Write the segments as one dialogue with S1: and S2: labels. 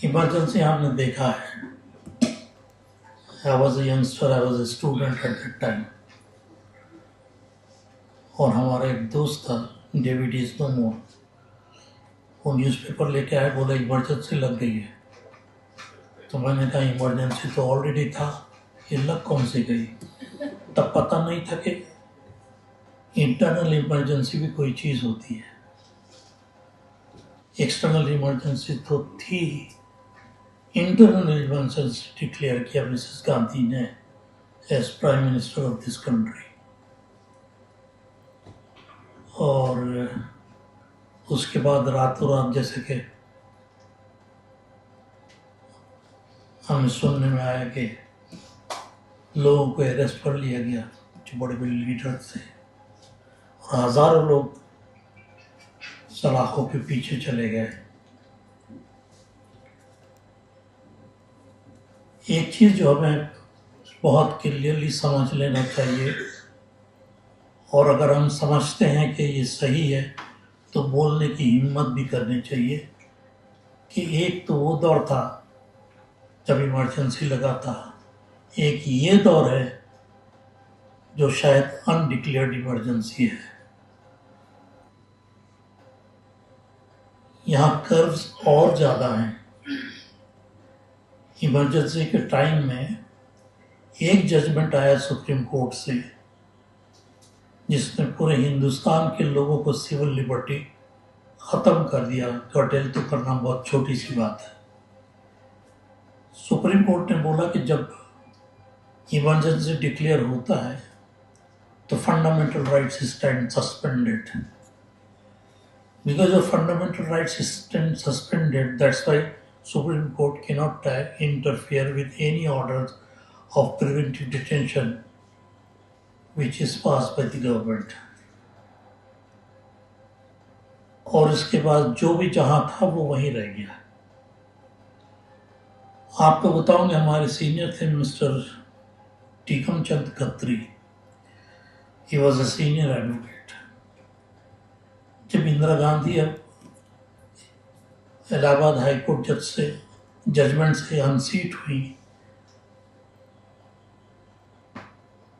S1: Emergency हमने देखा है। I was a youngster, I was a student at that time. और हमारा एक दोस्त था, डेविड इज नो मोर। वो न्यूज़पेपर लेके आए, बोले इमरजेंसी लग गई है। तो मैंने कहा इमरजेंसी तो ऑलरेडी था, ये लग कौन सी गई। तब पता नहीं था कि इंटरनल इमरजेंसी भी कोई चीज़ होती है। एक्सटर्नल इमरजेंसी तो थी, इंटरनल इमरजेंसी डिक्लेयर किया मिसेस गांधी ने as prime minister of this country. और उसके बाद रातों रात जैसे कि हमें सुनने में आया कि लोगों को अरेस्ट कर लिया गया, जो बड़े बड़े लीडर थे, और हजारों लोग सलाखों के पीछे चले गए। एक चीज़ जो हमें बहुत क्लियरली समझ लेना चाहिए, और अगर हम समझते हैं कि ये सही है तो बोलने की हिम्मत भी करनी चाहिए, कि एक तो वो दौर था जब इमरजेंसी लगा था, एक ये दौर है जो शायद अनडिक्लेयर्ड इमरजेंसी है। यहाँ कर्व्स और ज़्यादा हैं। इमरजेंसी के टाइम में एक जजमेंट आया सुप्रीम कोर्ट से, जिसने पूरे हिंदुस्तान के लोगों को सिविल लिबर्टी ख़त्म कर दिया। कर्टेल तो करना बहुत छोटी सी बात है। सुप्रीम कोर्ट ने बोला कि जब इमरजेंसी डिक्लेयर होता है तो fundamental rights stand suspended. Because of fundamental rights stand suspended, that's why Supreme Court cannot interfere with any orders of preventive detention which is passed by the government. और इसके बाद जो भी जहाँ था वो वहीं रह गया। आपको बताऊंगे, हमारे सीनियर थे mister Tikam Chand Khatri. He was a senior advocate. जब इंदिरा गांधी इलाहाबाद हाईकोर्ट जज से जजमेंट से अनसीट हुई,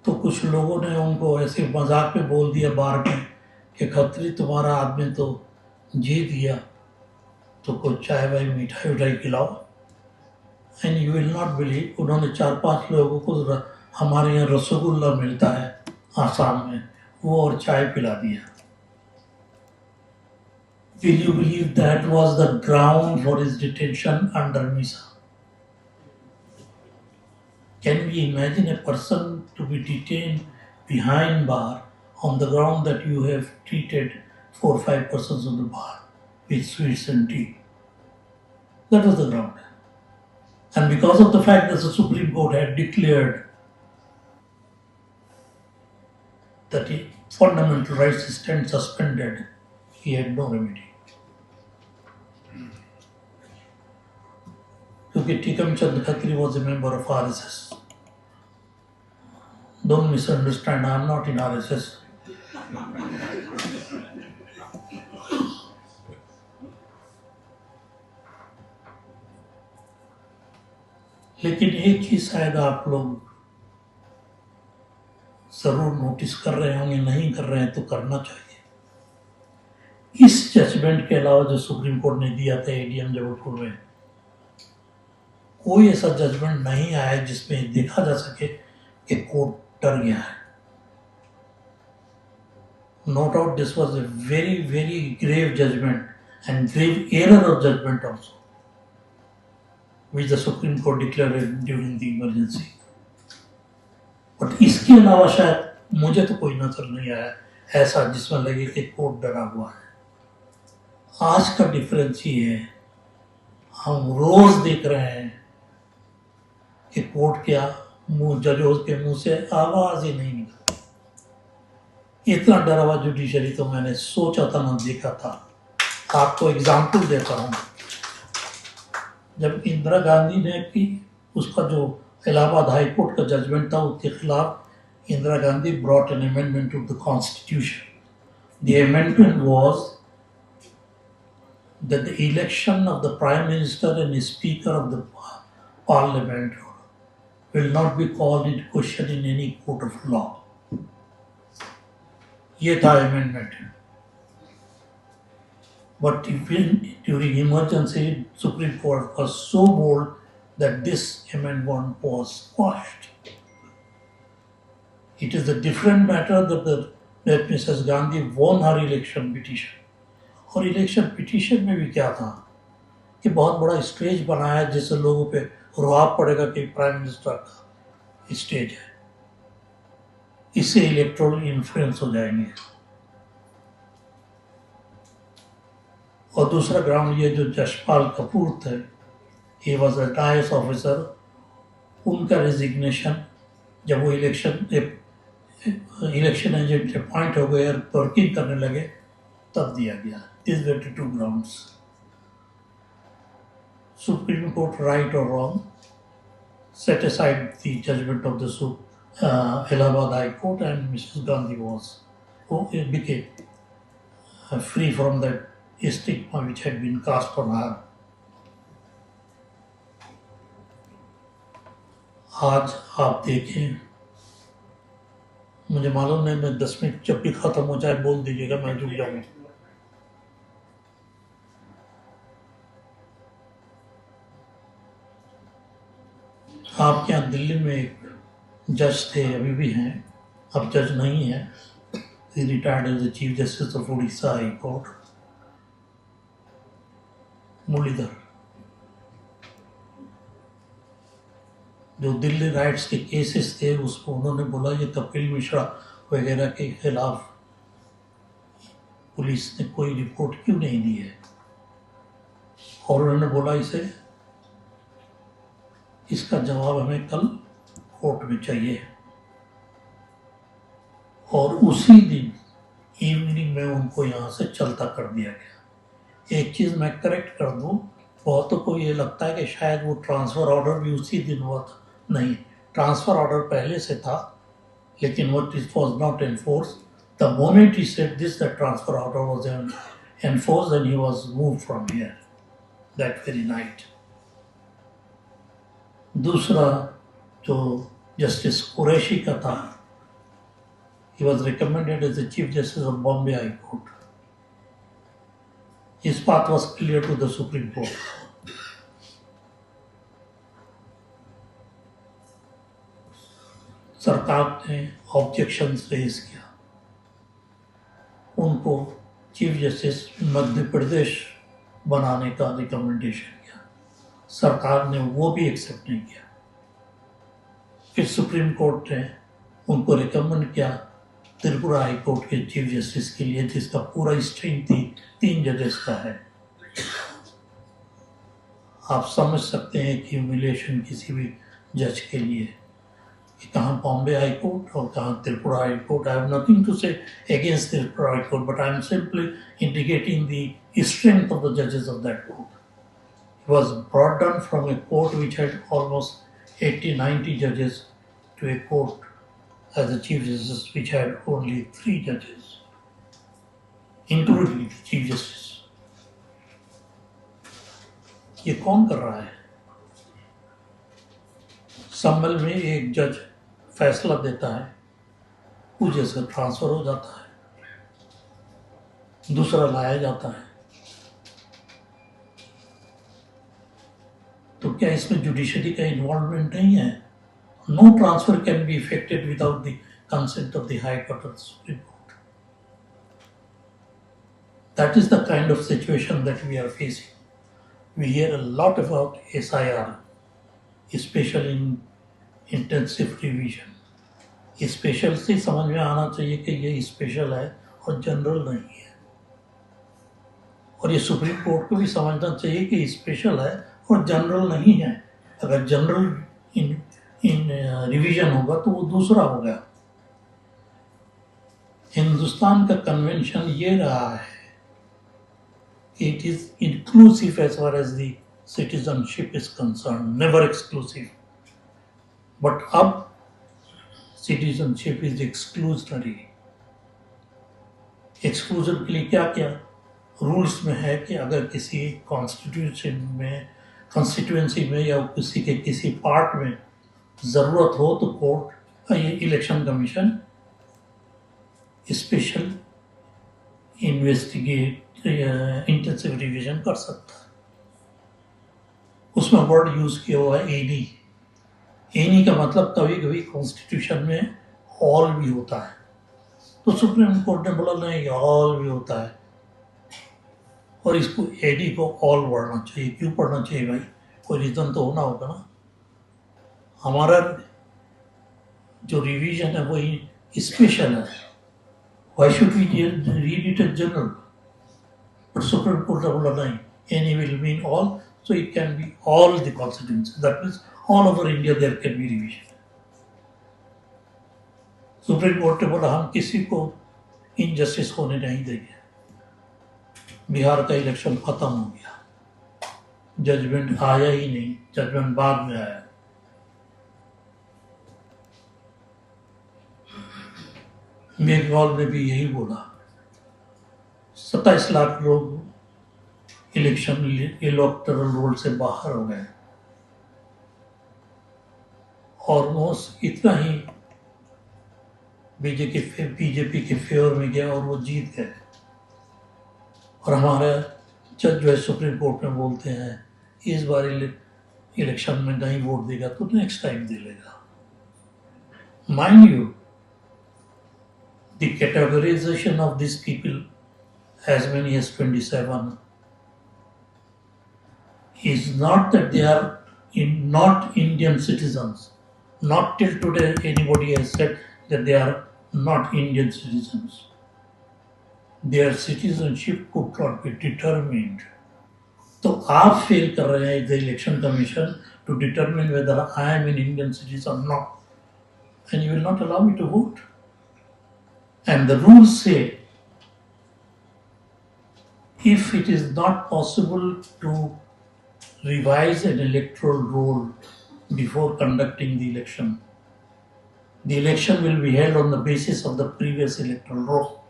S1: तो कुछ लोगों ने उनको ऐसे मजाक में बोल दिया बार में कि खत्री तुम्हारा आदमी तो जीत गया, तो कुछ चाय वाय मिठाई उठाई खिलाओ। And you will not believe, उन्होंने 4-5 लोगों को, हमारे यहाँ रसगुल्ला मिलता है आसाम में, वो और चाय पिला दिया। Will you believe that was the ground for his detention under MISA? Can we imagine a person to be detained behind bar on the ground that you have treated 4 or 5 persons on the bar with sweets and tea? That was the ground. And because of the fact that the Supreme Court had declared that fundamental rights stand suspended, he had no remedy. क्योंकि टीकम चंद Khatri was a member of RSS. Don't misunderstand, I am not in RSS. लेकिन एक चीज शायद आप लोग जरूर notice कर रहे होंगे, नहीं कर रहे हैं तो करना चाहिए। इस जजमेंट के अलावा जो सुप्रीम कोर्ट ने दिया था एडीएम जबलपुर में, कोई ऐसा जजमेंट नहीं आया जिसमें देखा जा सके कि कोर्ट डर गया है। No doubt this was a very, very grave judgment and grave error of judgment also, which the Supreme Court declared during the emergency. But इसके अलावा शायद मुझे तो कोई नजर नहीं आया ऐसा जिसमें लगे कि कोर्ट डरा हुआ है। आज का डिफरेंस ये है, हम रोज देख रहे हैं कि कोर्ट क्या मुंह, जजों के मुंह से आवाज ही नहीं निकलती। इतना डरा हुआ जुडिशरी तो मैंने सोचा था ना देखा था। आपको एग्जाम्पल देता हूँ, जब इंदिरा गांधी ने की उसका जो इलाहाबाद हाई कोर्ट का जजमेंट था, उसके खिलाफ Indira Gandhi brought an amendment to the constitution. The amendment was that the election of the Prime Minister and Speaker of the Parliament will not be called into question in any court of law. ये था amendment. But even during emergency, Supreme Court was so bold that this amendment was quashed. It is a different matter that Mrs. Gandhi won her election petition. और election petition में भी क्या था कि बहुत बड़ा स्टेज बनाया जिससे लोगों पे रुआब पड़ेगा कि प्राइम मिनिस्टर का स्टेज है, इससे इलेक्टोरल इन्फ्लुएंस हो जाएंगे। और दूसरा ग्राउंड ये जो जशपाल कपूर थे, he was a IAS officer, उनका रेजिग्नेशन जब वो इलेक्शन एजेंट अपॉइंट हो गए और वर्किंग करने लगे तब दिया गया। These were the two grounds. Supreme Court, right or wrong, set aside the judgment of the Allahabad High Court, and Mrs. Gandhi became free from that stigma which had been cast on her. आज आप देखें, मुझे मालूम नहीं, मैं 10 minute जब भी खत्म हो जाए बोल दीजिएगा, मैं जुड़ जाऊंगा। आपके यहाँ दिल्ली में एक जज थे, अभी भी हैं, अब जज नहीं है, he retired as the Chief Justice of Odisha High Court, Muralidhar, जो दिल्ली राइट्स के केसेस थे उसको उन्होंने बोला ये कपिल मिश्रा वगैरह के खिलाफ पुलिस ने कोई रिपोर्ट क्यों नहीं दी है, और उन्होंने बोला इसका जवाब हमें कल कोर्ट में चाहिए। और उसी दिन इवनिंग में उनको यहाँ से चलता कर दिया गया। एक चीज़ मैं करेक्ट कर दूँ, बहुतों को ये लगता है कि शायद वो ट्रांसफ़र ऑर्डर भी उसी दिन हुआ था। नहीं, ट्रांसफ़र ऑर्डर पहले से था, लेकिन what it was not enforced. The moment he said this, the transfer order was enforced and he was moved from here that very night. दूसरा जो जस्टिस कुरैशी का था, he was recommended as the Chief Justice of Bombay High Court. His path was clear to the Supreme Court. सरकार ने objections raise किया, उनको chief justice Madhya Pradesh बनाने का रिकमेंडेशन किया, सरकार ने वो भी एक्सेप्ट नहीं किया। फिर सुप्रीम कोर्ट ने उनको रिकमेंड किया त्रिपुरा हाई कोर्ट के चीफ जस्टिस के लिए, जिसका पूरा स्ट्रेंथ 3 जजेस का है। आप समझ सकते हैं कि ह्यूमिलिएशन किसी भी जज के लिए कि कहाँ बॉम्बे हाई कोर्ट और कहाँ Tripura high court. I have nothing to say against Tripura high court, but I am simply indicating the strength of the जजेस of that court. He was brought down from a court which had almost 80-90 judges to a court as a chief justice which had only 3 judges, including the chief justice. ये कौन कर रहा है? संभल में एक जज फैसला देता है, पूजे से ट्रांसफर हो जाता है, दूसरा लाया जाता है। तो क्या इसमें जुडिशरी का इन्वॉल्वमेंट नहीं है? No transfer can be effected without the consent of the high court और supreme court. That is the kind of situation that we are facing. We hear a lot about SIR, special in intensive revision. Special से समझ में आना चाहिए कि ये special है और जनरल नहीं है, और ये सुप्रीम कोर्ट को भी समझना चाहिए कि स्पेशल है और जनरल नहीं है। अगर जनरल इन रिवीजन होगा तो वो दूसरा होगा। हिंदुस्तान का कन्वेंशन ये रहा है, it is inclusive as far as the citizenship is concerned, never exclusive. But अब citizenship is exclusionary. Exclusion के लिए क्या किया? रूल्स में है कि अगर किसी कॉन्स्टिट्यूएंसी में या किसी के किसी पार्ट में ज़रूरत हो तो कोर्ट ये election commission special intensive revision कर सकता है। उसमें वर्ड यूज़ किया हुआ है एनी। एनी का मतलब कभी कभी कॉन्स्टिट्यूशन में ऑल भी होता है, तो सुप्रीम कोर्ट ने बोला नहीं ऑल भी होता है, और इसको एडी को ऑल पढ़ना चाहिए। क्यों पढ़ना चाहिए भाई? कोई रीज़न तो होना होगा ना। हमारा जो रिवीजन है वही स्पेशल है। Why should we read it as general? But supreme court ने बोला नहीं, any will mean all, so it can be all the constituencies. That means all over India there can be revision. Supreme court ने बोला हम किसी को injustice होने नहीं देंगे। बिहार का इलेक्शन खत्म हो गया, जजमेंट आया ही नहीं, जजमेंट बाद में आया। मेघवाल ने भी यही बोला, 27 लाख लोग इलेक्शन इलेक्टोरल रोल से बाहर हो गए, ऑलमोस्ट इतना ही बीजेपी के फेवर में गया और वो जीत गए। और हमारे जज जो है सुप्रीम कोर्ट में बोलते हैं इस बार इलेक्शन में नहीं वोट देगा तो नेक्स्ट टाइम दे लेगा। Mind you, the categorisation of this people as many as 27 is not that they are not Indian citizens. Not till today anybody has said that they are not Indian citizens. Their citizenship could not be determined. तो आप fail कर रहे हैं the election commission to determine whether I am an Indian citizen or not, and you will not allow me to vote. And the rules say if it is not possible to revise an electoral roll before conducting the election will be held on the basis of the previous electoral roll.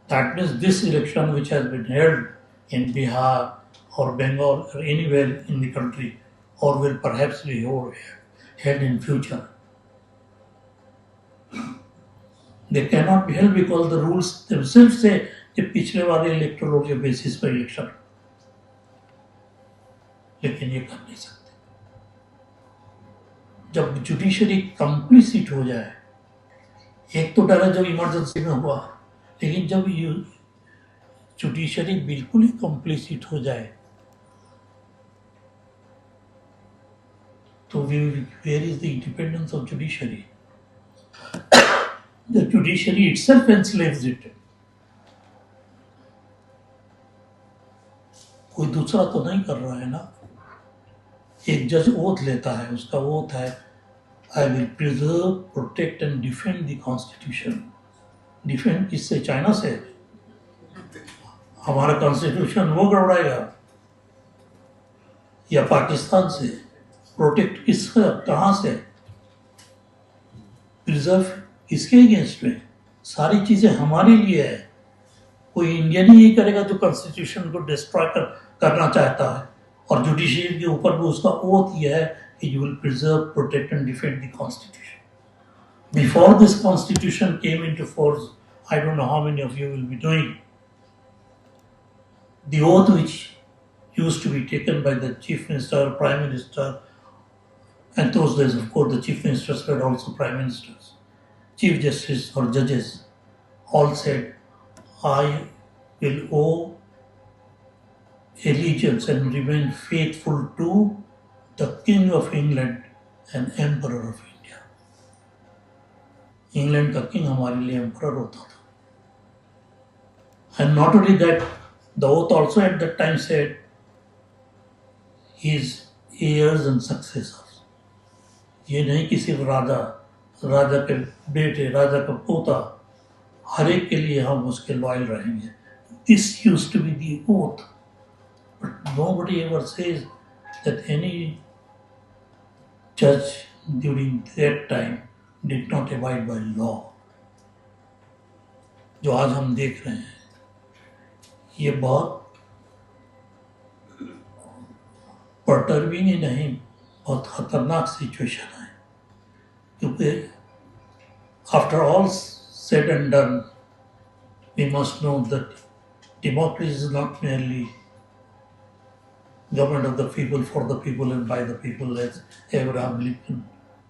S1: That means this election which has been held in Bihar or Bengal or anywhere in the country or will perhaps be held in future, they cannot be held because the rules themselves say कि पिछले वाले electoral के basis पर election, लेकिन ये कर नहीं सकते। जब जुडिशरी कंप्लीसिट हो जाए, एक तो डर है जब इमरजेंसी में हुआ, लेकिन जब जुडिशरी बिल्कुल ही कंप्लीसिट हो जाए तो where is the independence of judiciary? The judiciary itself enslaves it. कोई दूसरा तो नहीं कर रहा है ना। एक जज ओथ लेता है, उसका ओथ है I will preserve, protect and defend the constitution. Defend किससे? चाइना से? हमारा कॉन्स्टिट्यूशन वो गड़बड़ाएगा? या पाकिस्तान से? प्रोटेक्ट किसका, कहाँ से? प्रिजर्व किसके अगेंस्ट में? सारी चीजें हमारे लिए है। कोई इंडियन ही करेगा जो कॉन्स्टिट्यूशन को डिस्ट्रॉय करना चाहता है। और जुडिशरी के ऊपर भी उसका ओथ यह है कि you will preserve, protect and defend the constitution. Before this constitution came into force, I don't know how many of you will be doing the oath which used to be taken by the chief minister, prime minister, and those days of course the chief ministers were also prime ministers, chief justice or judges all said I will owe allegiance and remain faithful to the King of England and Emperor of India. England का king हमारे लिए emperor होता था। And not only that, the oath also at that time said his heirs and successors. ये नहीं कि सिर्फ राजा के बेटे, राजा का पोता, हर एक के लिए हम उसके लॉयल रहेंगे। This used to be the oath, but nobody ever says that any judge during that time did not abide by law. जो आज हम देख रहे हैं, ये बहुत परटर्बिंग ही नहीं, बहुत खतरनाक सिचुएशन है, क्योंकि after all said and done, we must know that democracy is not merely government of the people, for the people, and by the people, as Abraham Lincoln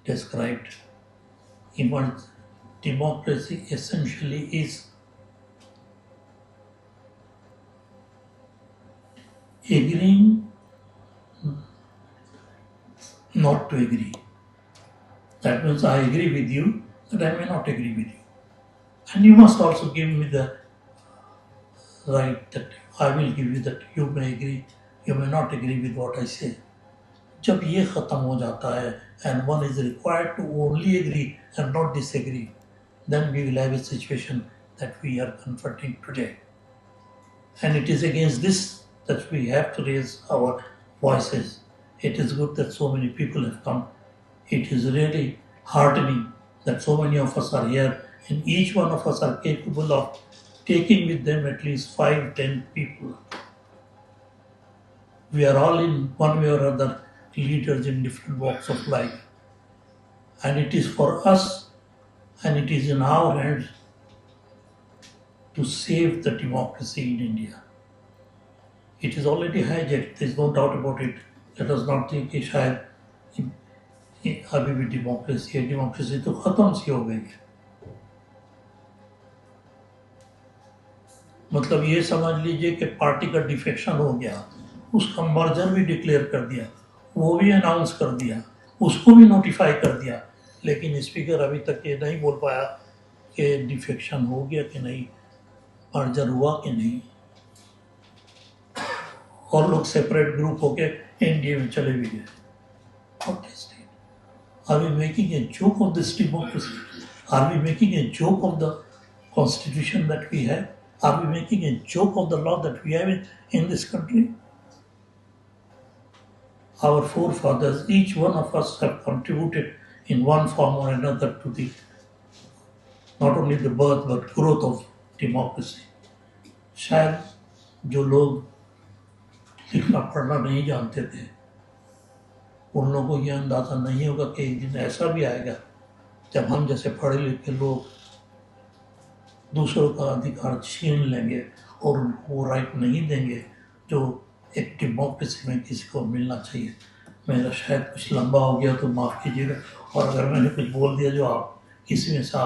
S1: described. Even democracy essentially is agreeing not to agree. That means I agree with you, but I may not agree with you. And you must also give me the right that I will give you that you may agree, you may not agree with what I say. जब ये खत्म हो जाता है and one is required to only agree and not disagree, then we will have a situation that we are confronting today. And it is against this that we have to raise our voices. It is good that so many people have come. It is really heartening that so many of us are here, and each one of us are capable of taking with them at least 5-10 people. We are all in one way or other leaders in different walks of life. And it is for us, and it is in our hands to save the democracy in India. It is already hijacked, there is no doubt about it. Let us not think कि शायद अभी भी democracy है, democracy तो खत्म सी हो गई है। मतलब ये समझ लीजिए कि पार्टी का डिफेक्शन हो गया, उसका मर्जर भी डिक्लेयर कर दिया, वो भी अनाउंस कर दिया, उसको भी नोटिफाई कर दिया, लेकिन स्पीकर अभी तक ये नहीं बोल पाया कि डिफेक्शन हो गया कि नहीं, मर्जर हुआ कि नहीं, और लोग सेपरेट ग्रुप होके एनडीए में चले भी गए। What is it? Are we making a joke of this democracy? Are we making a joke of the constitution that we have? Are we making a joke of the law that we have in this country? Our forefathers, each one of us have contributed in one form or another to the not only the birth but growth of democracy. शायद जो लोग लिखना पढ़ना नहीं जानते थे, उन लोगों को यह अंदाज़ा नहीं होगा कि एक दिन ऐसा भी आएगा जब हम जैसे पढ़े लिखे लोग दूसरों का अधिकार छीन लेंगे और उनको वो राइट नहीं देंगे जो एक डेमोक्रेसी में किसी को मिलना चाहिए। मेरा शायद कुछ लंबा हो गया तो माफ़ कीजिएगा, और अगर मैंने कुछ बोल दिया जो आप किसी में से